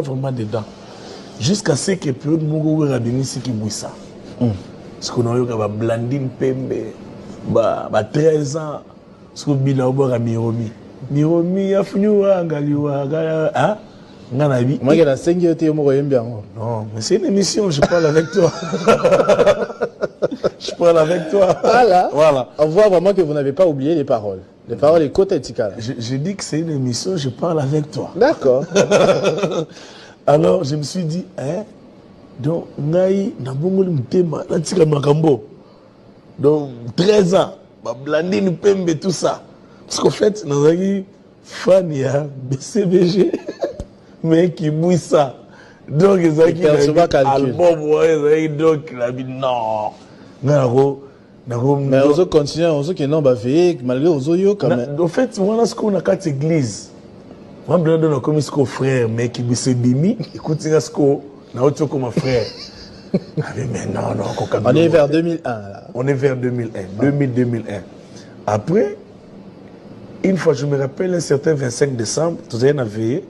vraiment dedans. Jusqu'à ce que période Mogo Rabinisi qui bouille ça. Parce qu'on a eu Blandine Pembe, 13 ans, ce qu'on a eu à Miromi. Miromi, a fini à Galiwa, hein? Moi, il y a 5 ans, bien. Non, mais c'est une émission, je parle avec toi. Je parle avec toi. Voilà. On voit vraiment que vous n'avez pas oublié les paroles. Les paroles, les côtes éthicales. Je dis que c'est une émission, je parle avec toi. D'accord. Alors, je me suis dit, hein? Donc, Naï, Nabongoli Mutema, Natika Makambo. Donc, 13 ans, Blandine Pembe, tout ça. Parce qu'en fait, nous avons fan, il y a BCBG, mais qui bouille ça. Donc, ils ont dit, album, ouais, donc, il a dit, non. Mais on continue, on sait que non, malgré aux yeux quand même. En fait, voilà ce qu'on a quatre églises. Moi, je suis comme un frère, mais qui s'est bimi, écoute, ce qu'on a autre comme un frère. Mais non, on est vers 2001. Là. On est vers 2001, 2000-2001. Après, une fois, je me rappelle un certain 25 décembre, tout ça, on a veillé.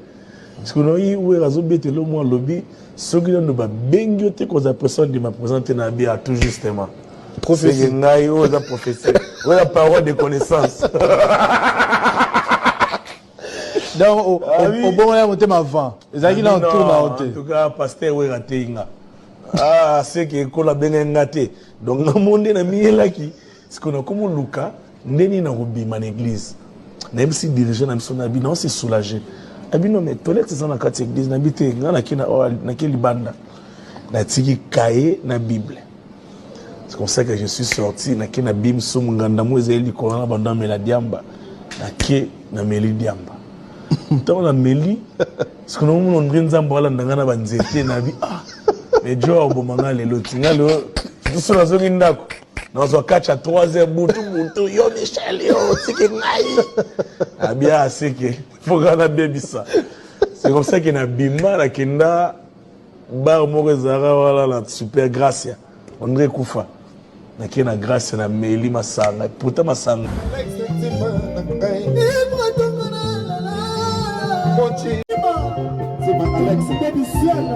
Parce qu'on a eu le mois lobby, ceux qui ont bien été qu'on a personne de ma présenter à tout justement. Prophétie. C'est la parole de connaissance. Donc, au bon moment, on était avant. Les amis, là, on tourne à en tout cas, pasteur, oui, raté. Ah, c'est que qu'on a bien gâté. Donc, dans le monde, on a mis là qui, ce qu'on a comme Lucas, n'est na rubi man église. Même si dirigeant na son habit, non, c'est soulagé. Habit non, mais toilette, c'est ça dans la carte église, n'habite, n'a qui na qui libanda. Na tiki cahier, na Bible. C'est comme ça que je suis sorti, na qui na bim sum nganda mweze eli kolana banda meladiamba, na qui na melidiamba. Tant on a meli, parce que nous on brinza mbala ndangana banzete na bi ah. Mais Joe Obomanga le lotinga le tout sur la zone ndako. Dans un catch à 3h boutou yo Michel yo tiki ngai. Ah bien c'est que faut gana baby ça. C'est comme ça qu'il na bimba la kenda bar morezara wala la super gracia. André Koufa. Na kena gracia na meli masanga. Pourtant masanga. Alex Débiciel.